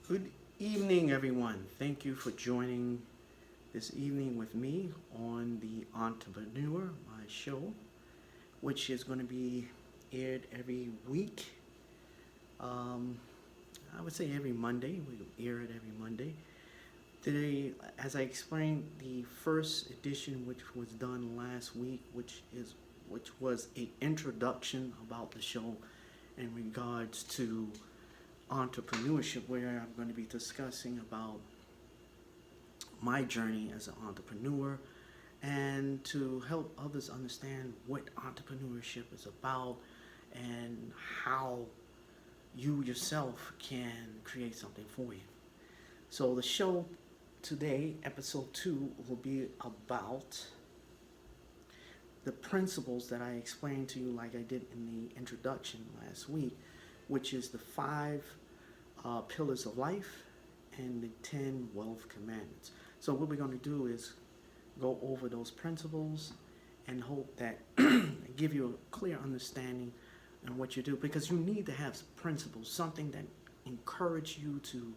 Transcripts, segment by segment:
Good evening, everyone. Thank you for joining this evening with me on the Entrepreneur, my show, which is going to be aired every week. Um, I would say every Monday. We air it every Monday. Today, as I explained, the first edition, which was done last week, which was a introduction about the show in regards to entrepreneurship, where I'm going to be discussing about my journey as an entrepreneur and to help others understand what entrepreneurship is about and how you yourself can create something for you. So the show today, episode 2, will be about the principles that I explained to you like I did in the introduction last week, which is the 5 pillars of life and the 10 wealth commandments. So what we're going to do is go over those principles and hope that give you a clear understanding on what you do, because you need to have principles, something that encourage you to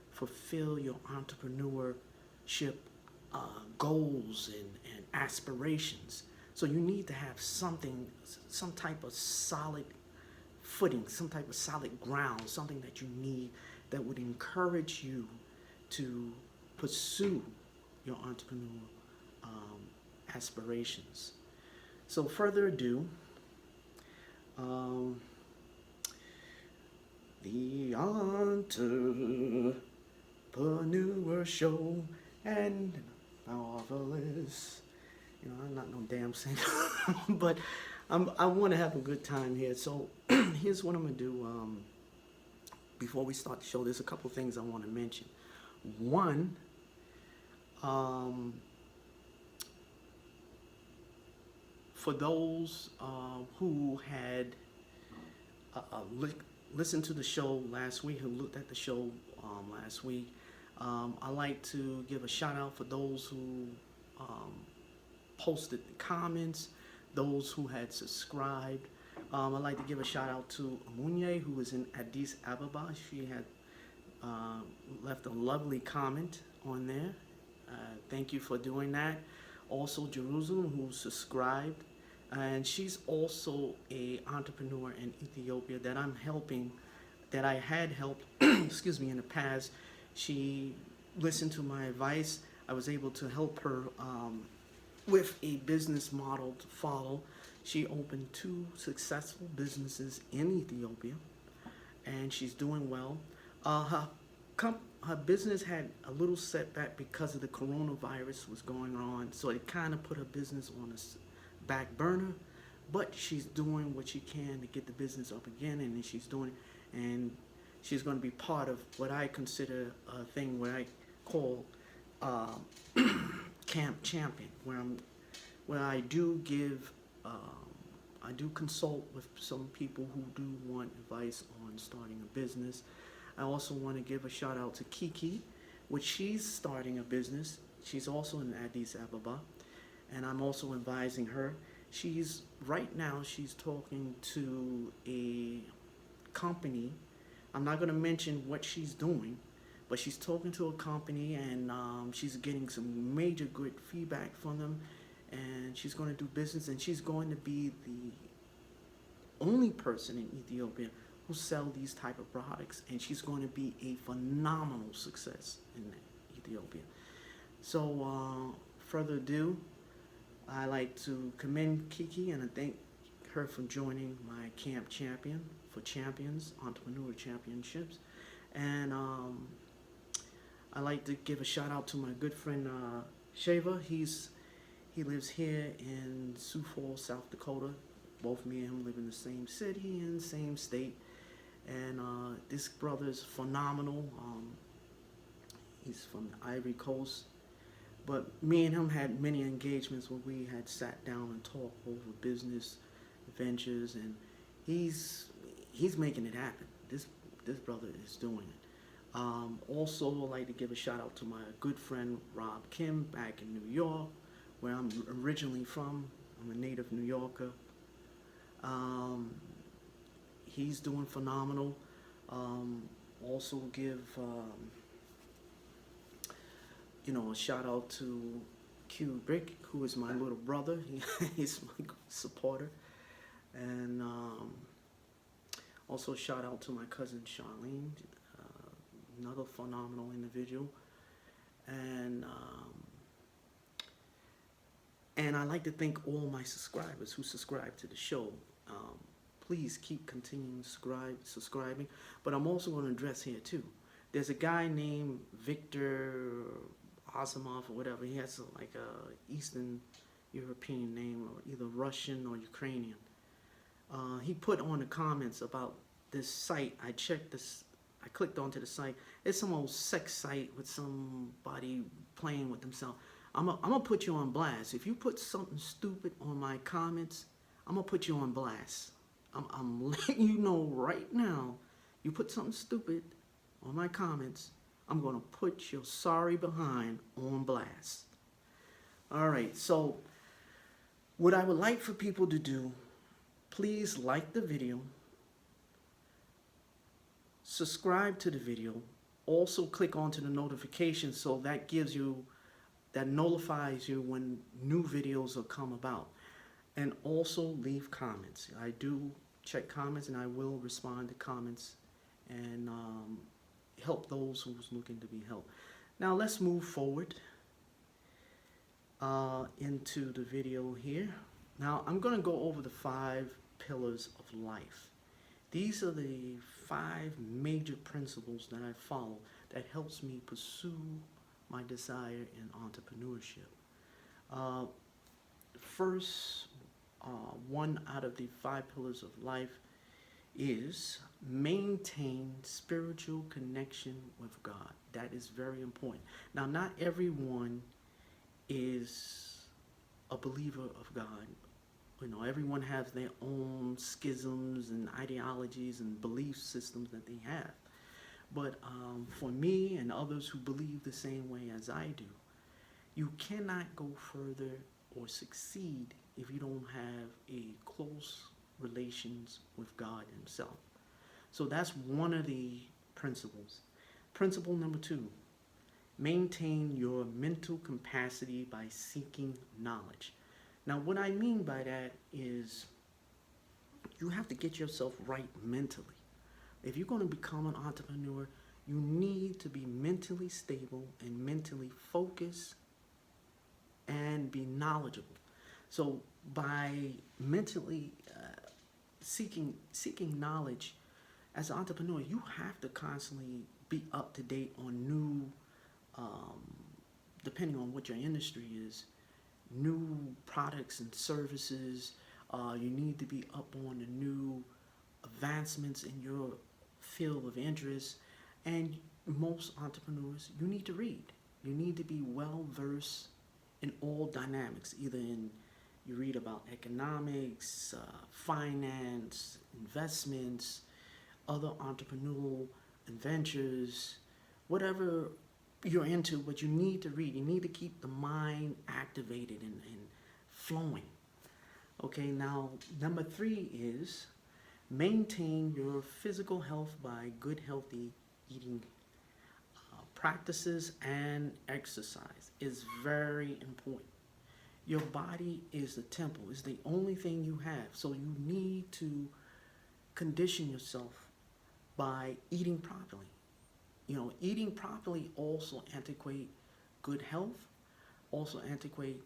fulfill your entrepreneurship goals and aspirations. So you need to have something, some type of solid footing, some type of solid ground, something that you need that would encourage you to pursue your entrepreneurial aspirations. So, further ado, um, the Entrepreneur Show and marvelous. I'm not no damn singer, but I want to have a good time here. So here's what I'm gonna do. Before we start the show, there's a couple things I want to mention. One, for those who had listened to the show last week, who looked at the show last week, I like to give a shout out for those who posted comments, those who had subscribed. I'd like to give a shout out to Amunye, who is in Addis Ababa. She had left a lovely comment on there. Thank you for doing that. Also, Jerusalem, who subscribed, and she's also a entrepreneur in Ethiopia that I'm helping, that I had helped, excuse me, in the past. She listened to my advice. I was able to help her with a business model to follow. She opened 2 successful businesses in Ethiopia, and she's doing well. Her business had a little setback because of the coronavirus was going on, so it kind of put her business on a back burner. But she's doing what she can to get the business up again, and then she's doing, and she's going to be part of what I consider a thing where I call Camp Champion, where I do give, I do consult with some people who do want advice on starting a business. I also want to give a shout out to Kiki, which she's starting a business. She's also in Addis Ababa, and I'm also advising her. Right now she's talking to a company. I'm not going to mention what she's doing, but she's talking to a company, and she's getting some major good feedback from them, and she's going to do business, and she's going to be the only person in Ethiopia who sell these type of products, and she's going to be a phenomenal success in Ethiopia. So further ado, I like to commend Kiki and I thank her for joining my Camp Champion for Champions, Entrepreneur Championships. And I like to give a shout out to my good friend Shava. He lives here in Sioux Falls, South Dakota. Both me and him live in the same city and same state. And this brother is phenomenal. He's from the Ivory Coast. But me and him had many engagements where we had sat down and talked over business ventures, and he's making it happen. This brother is doing it. Also, I'd like to give a shout out to my good friend Rob Kim back in New York, where I'm originally from. I'm a native New Yorker. He's doing phenomenal. Also give a shout out to Q Brick, who is my little brother. He's my supporter. And also shout out to my cousin Charlene, another phenomenal individual. And I'd like to thank all my subscribers who subscribe to the show. Please keep continuing subscribing. But I'm also going to address here too. There's a guy named Victor Asimov or whatever. He has like a Eastern European name, or either Russian or Ukrainian. He put on the comments about this site. I checked this. I clicked onto the site. It's some old sex site with somebody playing with themselves. I'm gonna put you on blast. If you put something stupid on my comments, I'm gonna put you on blast. I'm letting you know right now. You put something stupid on my comments, I'm gonna put your sorry behind on blast. All right. So, what I would like for people to do, please like the video, subscribe to the video, also click onto the notifications so that notifies you when new videos will come about. And also leave comments. I do check comments and I will respond to comments and help those who's looking to be helped. Now let's move forward into the video here. Now I'm going to go over the 5 pillars of life. These are the 5 major principles that I follow that helps me pursue my desire in entrepreneurship. First, one out of the 5 pillars of life is maintain spiritual connection with God. That is very important. Now, not everyone is a believer of God. Everyone has their own schisms and ideologies and belief systems that they have. But for me and others who believe the same way as I do, you cannot go further or succeed if you don't have a close relations with God himself. So that's one of the principles. Principle number 2, maintain your mental capacity by seeking knowledge. Now, what I mean by that is you have to get yourself right mentally. If you're going to become an entrepreneur, you need to be mentally stable and mentally focused and be knowledgeable. So by mentally seeking knowledge as an entrepreneur, you have to constantly be up to date on new, depending on what your industry is, new products and services. You need to be up on the new advancements in your field of interest. And most entrepreneurs, you need to read. You need to be well versed in all dynamics, either you read about economics, finance, investments, other entrepreneurial ventures, whatever you're into, but you need to read. You need to keep the mind activated and flowing. Okay, now number 3 is maintain your physical health by good, healthy eating practices and exercise is very important. Your body is the temple, is the only thing you have. So you need to condition yourself by eating properly. Eating properly also antiquate good health, also antiquate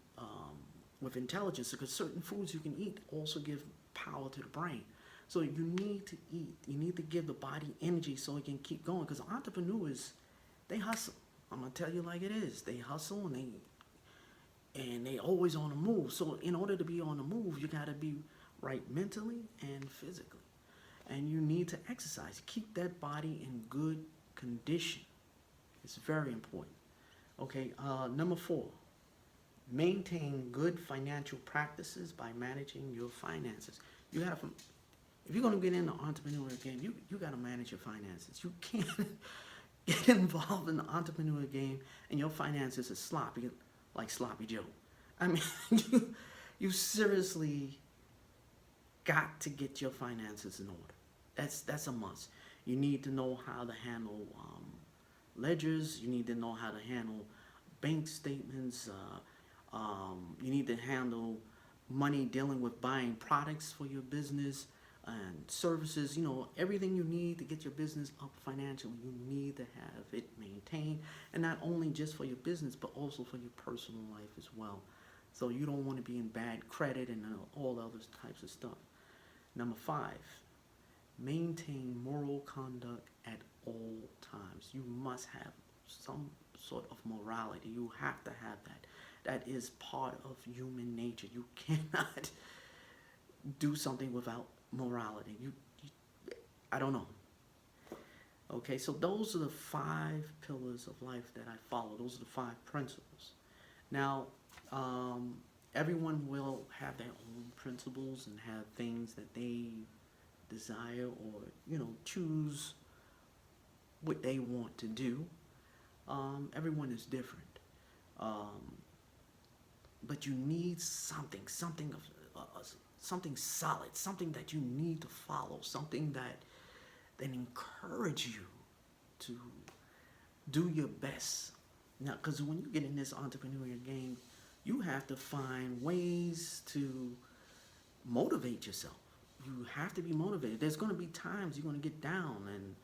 with intelligence, because certain foods you can eat also give power to the brain. So you need to eat. You need to give the body energy so it can keep going, because entrepreneurs, they hustle. I'm going to tell you like it is. They hustle and they always on the move. So in order to be on the move, you got to be right mentally and physically. And you need to exercise. Keep that body in good condition. It's very important. Okay, number 4, maintain good financial practices by managing your finances. If you're going to get in the entrepreneurial game, you got to manage your finances. You can't get involved in the entrepreneurial game and your finances are sloppy, like Sloppy Joe. I mean, you seriously got to get your finances in order. That's a must. You need to know how to handle ledgers. You need to know how to handle bank statements. You need to handle money dealing with buying products for your business and services. You know, everything you need to get your business up financially, you need to have it maintained. And not only just for your business, but also for your personal life as well. So you don't want to be in bad credit and all other types of stuff. Number 5, maintain moral conduct at all times. You must have some sort of morality. You have to have that. That is part of human nature. You cannot do something without morality. I don't know. Okay, so those are the 5 pillars of life that I follow. Those are the 5 principles. Now, everyone will have their own principles and have things that they desire or, choose what they want to do. Everyone is different. But you need something solid, something that you need to follow, something that encourage you to do your best. Now, because when you get in this entrepreneurial game, you have to find ways to motivate yourself. You have to be motivated. There's going to be times you're going to get down and,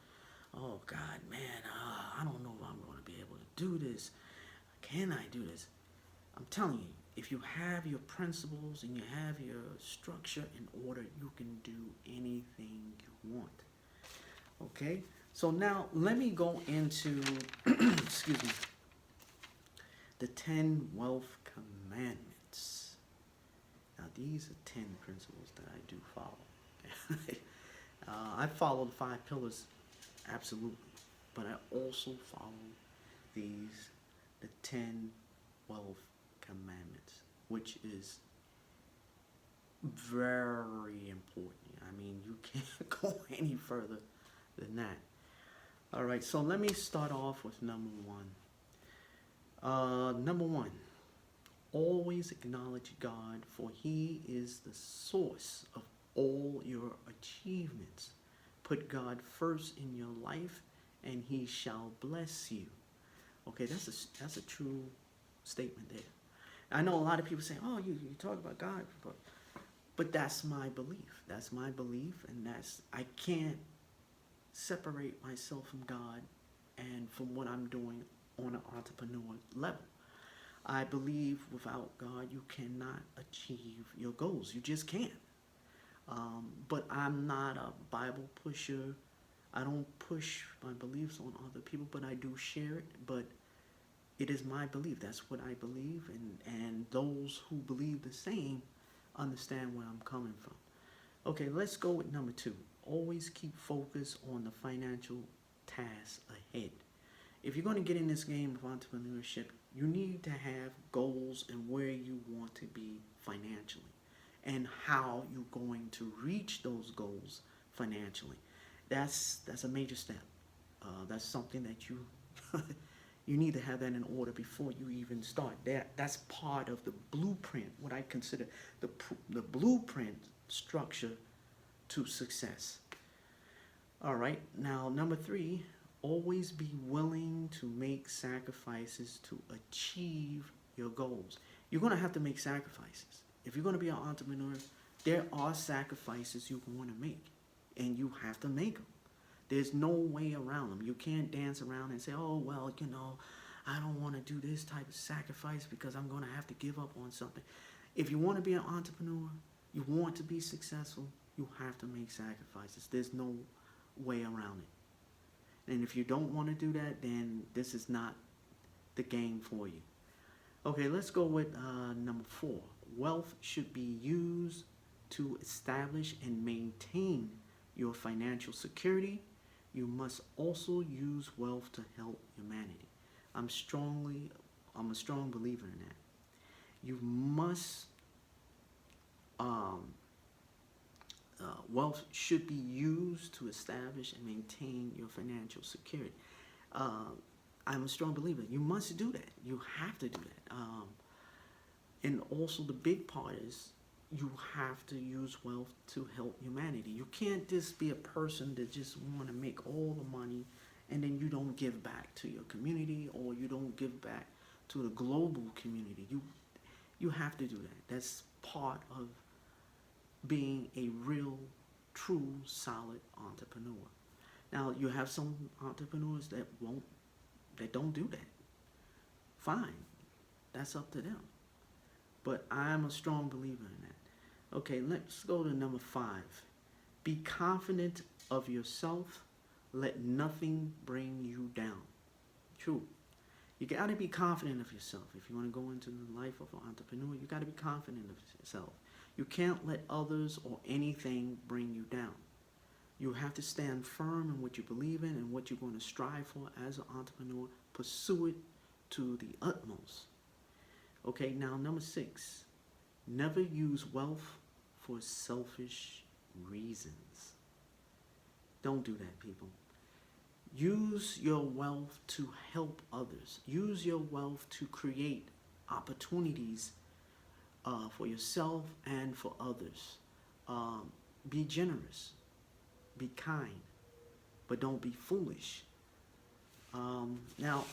oh God, man, I don't know if I'm going to be able to do this. Can I do this? I'm telling you, if you have your principles and you have your structure in order, you can do anything you want. Okay? So now let me go into, excuse me, the 10 wealth commandments. Now these are 10 principles that I do follow. I follow the 5 pillars, absolutely. But I also follow the 10 wealth commandments, which is very important. I mean, you can't go any further than that. All right, so let me start off with number 1. Number 1, always acknowledge God, for He is the source of all your achievements. Put God first in your life, and He shall bless you. Okay, that's a true statement there. I know a lot of people say, "Oh, you talk about God," but that's my belief. That's my belief, and I can't separate myself from God and from what I'm doing on an entrepreneur level. I believe without God, you cannot achieve your goals. You just can't. But I'm not a Bible pusher. I don't push my beliefs on other people, but I do share it. But it is my belief. That's what I believe, and those who believe the same understand where I'm coming from. Okay, let's go with number 2. Always keep focus on the financial tasks ahead. If you're going to get in this game of entrepreneurship, you need to have goals and where you want to be financially and how you're going to reach those goals financially. That's a major step. That's something that you you need to have that in order before you even start. That's part of the blueprint, what I consider the blueprint structure to success. All right, now number 3, always be willing to make sacrifices to achieve your goals. You're going to have to make sacrifices. If you're going to be an entrepreneur, there are sacrifices you're going to make, and you have to make them. There's no way around them. You can't dance around and say, "Oh, well, I don't want to do this type of sacrifice because I'm going to have to give up on something." If you want to be an entrepreneur, you want to be successful, you have to make sacrifices. There's no way around it. And if you don't want to do that, then this is not the game for you. Okay, let's go with number 4. Wealth should be used to establish and maintain your financial security. You must also use wealth to help humanity. I'm a strong believer in that. You must, wealth should be used to establish and maintain your financial security. I'm a strong believer. You must do that. You have to do that. And also the big part is you have to use wealth to help humanity. You can't just be a person that just want to make all the money and then you don't give back to your community or you don't give back to the global community. You have to do that. That's part of being a real, true, solid entrepreneur. Now, you have some entrepreneurs that don't do that. Fine, that's up to them. But I'm a strong believer in that. Okay, let's go to number 5. Be confident of yourself. Let nothing bring you down. True. You got to be confident of yourself. If you want to go into the life of an entrepreneur, you got to be confident of yourself. You can't let others or anything bring you down. You have to stand firm in what you believe in and what you're going to strive for as an entrepreneur. Pursue it to the utmost. Okay, now number 6. Never use wealth for selfish reasons. Don't do that, people. Use your wealth to help others. Use your wealth to create opportunities for yourself and for others. Be generous. Be kind. But don't be foolish. Now,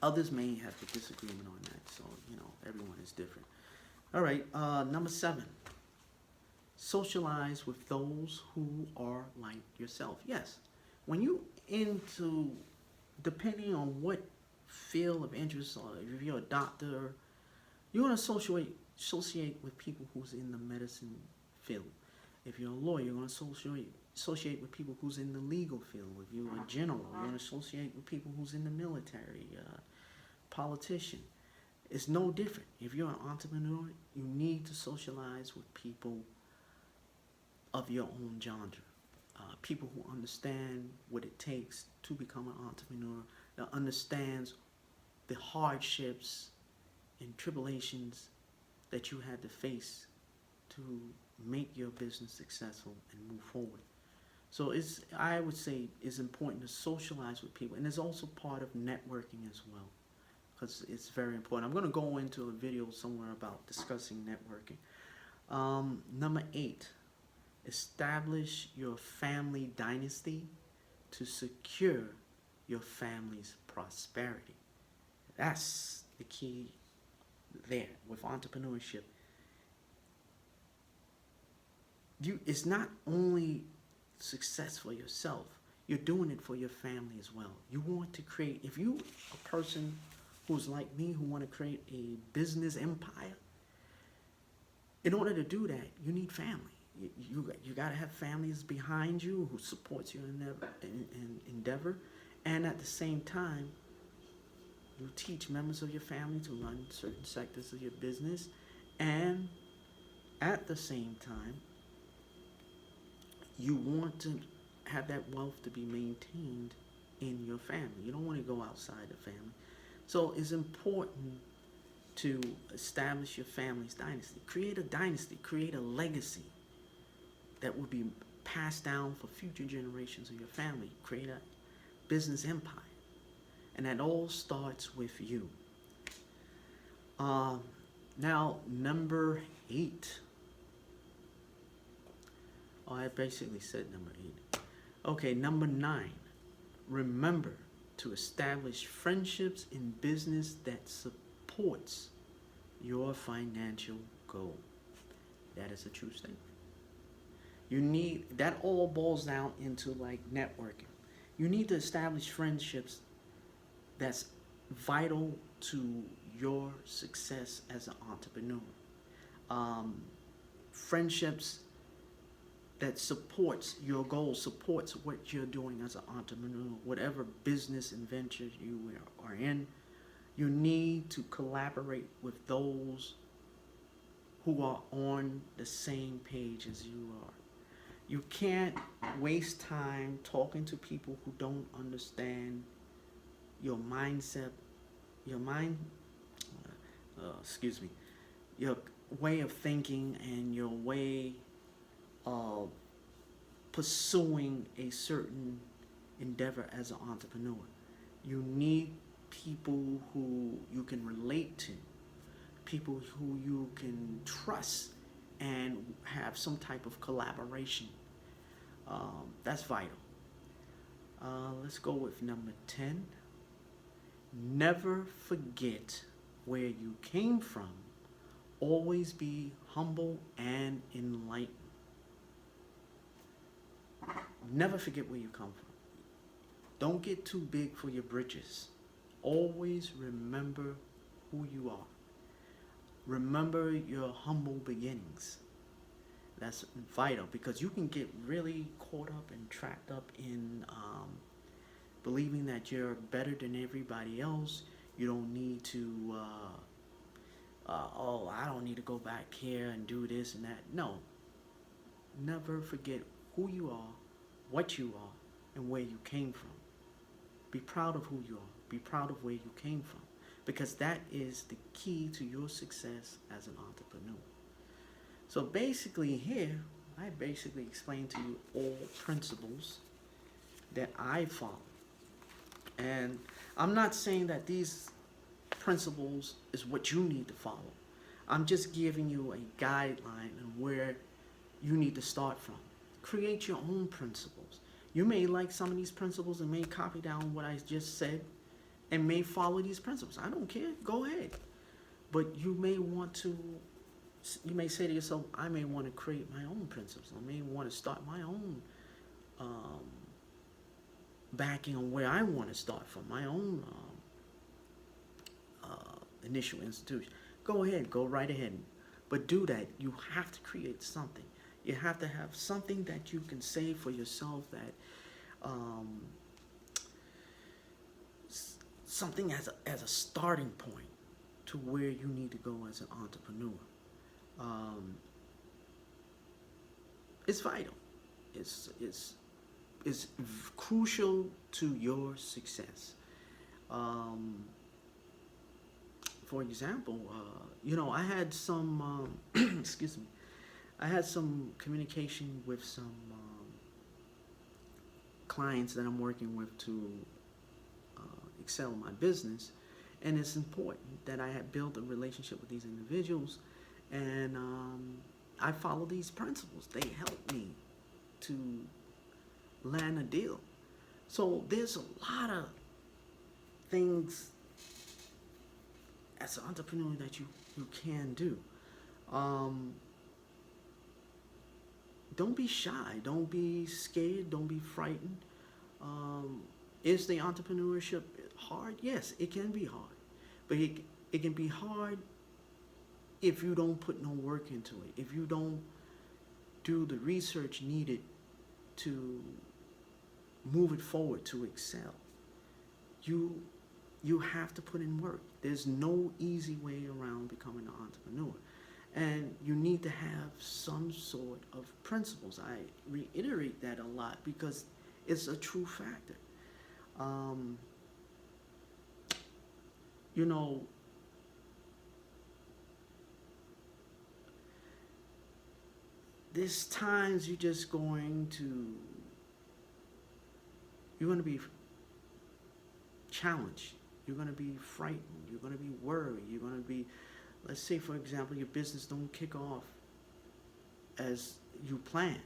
others may have a disagreement on that. So, everyone is different. All right, number 7. Socialize with those who are like yourself. Yes, when you depending on what field of interest, or if you're a doctor, you want to associate with people who's in the medicine field. If you're a lawyer, you're going to associate with people who's in the legal field. If you're a general, you're going to associate with people who's in the military, politician. It's no different. If you're an entrepreneur, you need to socialize with people of your own genre. People who understand what it takes to become an entrepreneur, that understands the hardships and tribulations that you had to face to make your business successful and move forward. So I would say it's important to socialize with people, and it's also part of networking as well, because it's very important. I'm going to go into a video somewhere about discussing networking. Number 8, establish your family dynasty to secure your family's prosperity. That's the key there with entrepreneurship. It's not only success for yourself, you're doing it for your family as well. You want to create, if you a person who's like me, who want to create a business empire, in order to do that, you need family. You got to have families behind you who supports your endeavor, and at the same time, you teach members of your family to run certain sectors of your business, and at the same time, you want to have that wealth to be maintained in your family. You don't want to go outside the family. So it's important to establish your family's dynasty. Create a dynasty, create a legacy that will be passed down for future generations of your family. Create a business empire. And that all starts with you. Now, number 8. Oh, I basically said number 8. Okay, number 9. Remember to establish friendships in business that supports your financial goal. That is a true statement. That all boils down into like networking. You need to establish friendships that's vital to your success as an entrepreneur. Friendships that supports your goals, supports what you're doing as an entrepreneur, whatever business and ventures you are in. You need to collaborate with those who are on the same page as you are. You can't waste time talking to people who don't understand your mindset, your way of thinking and your way of pursuing a certain endeavor as an entrepreneur. You need people who you can relate to, people who you can trust and have some type of collaboration. That's vital. Let's go with number 10. Never forget where you came from. Always be humble and enlightened. Never forget where you come from. Don't get too big for your britches. Always remember who you are. Remember your humble beginnings. That's vital, because you can get really caught up and trapped up in believing that you're better than everybody else. You don't need to, oh, I don't need to go back here and do this and that. No. Never forget who you are, what you are, and where you came from. Be proud of who you are. Be proud of where you came from, because that is the key to your success as an entrepreneur. So basically here, I basically explained to you all principles that I follow. And I'm not saying that these principles is what you need to follow. I'm just giving you a guideline on where you need to start from. Create your own principles. You may like some of these principles and may copy down what I just said and may follow these principles. I don't care. Go ahead. But you may want to, you may say to yourself, I may want to create my own principles. I may want to start my own backing on where I want to start from, my own initial institution. Go ahead. Go right ahead. But do that. You have to create something. You have to have something that you can say for yourself, that something as a starting point to where you need to go as an entrepreneur. It's vital. It's crucial to your success. For example, I had some excuse me. I had some communication with some clients that I'm working with to excel in my business, and it's important that I have built a relationship with these individuals, and I follow these principles. They help me to land a deal. So there's a lot of things as an entrepreneur that you can do. Don't be shy. Don't be scared. Don't be frightened. Is the entrepreneurship hard? Yes, it can be hard. But it can be hard if you don't put no work into it. If you don't do the research needed to move it forward, to excel. You have to put in work. There's no easy way around becoming an entrepreneur. And you need to have some sort of principles. I reiterate that a lot because it's a true factor. There's times you're going to be challenged. You're going to be frightened. You're going to be worried. You're going to be, let's say, for example, your business don't kick off as you plan.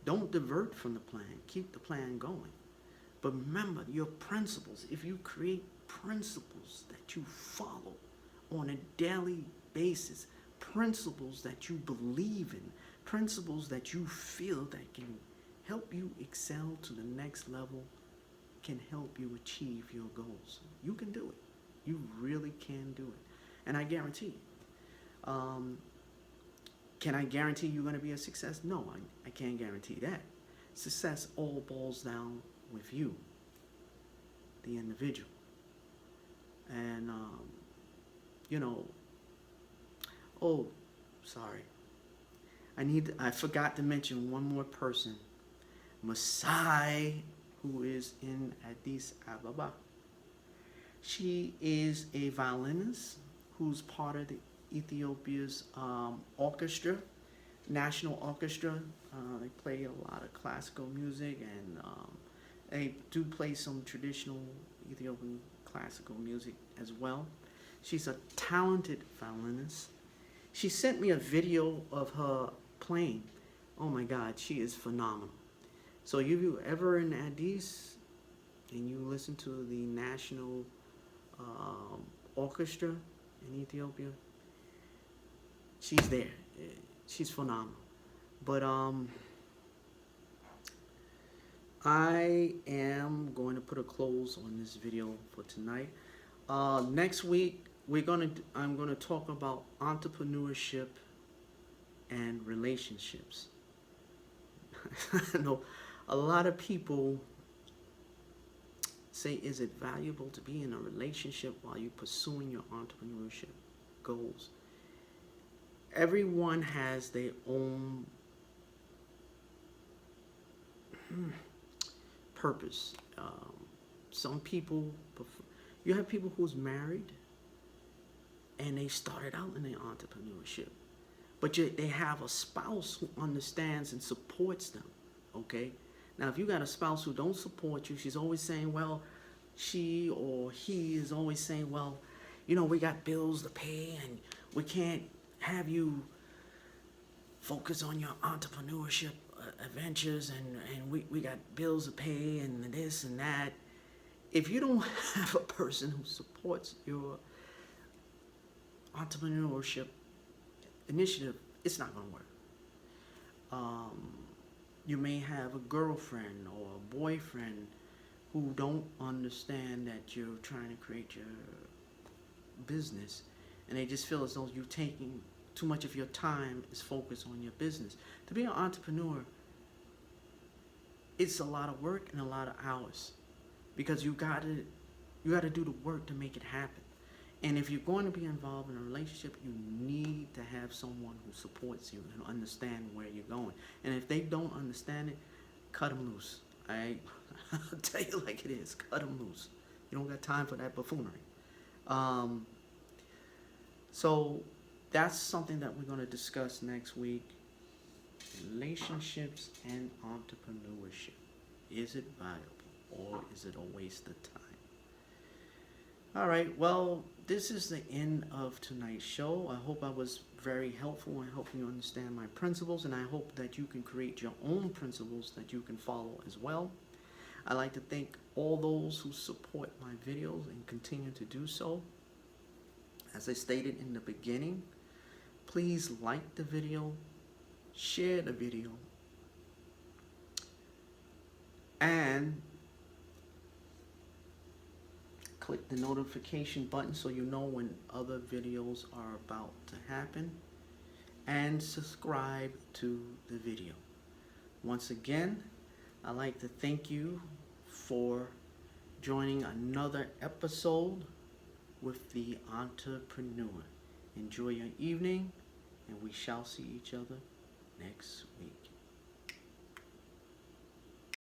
Don't divert from the plan. Keep the plan going. But remember your principles. If you create principles that you follow on a daily basis, principles that you believe in, principles that you feel that can help you excel to the next level, can help you achieve your goals. You can do it. You really can do it. And I guarantee you. Can I guarantee you're going to be a success? No, I can't guarantee that. Success all boils down with you, the individual. And, oh, sorry. I forgot to mention one more person. Masai, who is in Addis Ababa. She is a violinist who's part of the Ethiopia's orchestra, national orchestra. They play a lot of classical music, and they do play some traditional Ethiopian classical music as well. She's a talented violinist. She sent me a video of her playing. Oh my God, she is phenomenal. So if you ever in Addis and you listen to the national orchestra in Ethiopia, she's there. She's phenomenal. But I am going to put a close on this video for tonight. Next week I'm gonna talk about entrepreneurship and relationships. I know a lot of people say, is it valuable to be in a relationship while you're pursuing your entrepreneurship goals? Everyone has their own purpose. Some people prefer, you have people who's married and they started out in their entrepreneurship, but they have a spouse who understands and supports them. Okay, now if you got a spouse who don't support you, she's always saying, well, she or he is always saying, well, you know, we got bills to pay and we can't have you focus on your entrepreneurship adventures, and we got bills to pay and this and that. If you don't have a person who supports your entrepreneurship initiative, it's not going to work. You may have a girlfriend or a boyfriend who don't understand that you're trying to create your business, and they just feel as though you're taking too much of your time is focused on your business. To be an entrepreneur, it's a lot of work and a lot of hours, because you gotta do the work to make it happen. And if you're going to be involved in a relationship, you need to have someone who supports you and understand where you're going. And if they don't understand it, cut them loose. I'll tell you like it is. Cut them loose. You don't got time for that buffoonery. So that's something that we're going to discuss next week. Relationships and entrepreneurship. Is it valuable or is it a waste of time? All right, well, this is the end of tonight's show. I hope I was very helpful in helping you understand my principles, and I hope that you can create your own principles that you can follow as well. I'd like to thank all those who support my videos and continue to do so. As I stated in the beginning, please like the video, share the video, and click the notification button so you know when other videos are about to happen, and subscribe to the video. Once again, I'd like to thank you for joining another episode with the Entrepreneur. Enjoy your evening, and we shall see each other next week.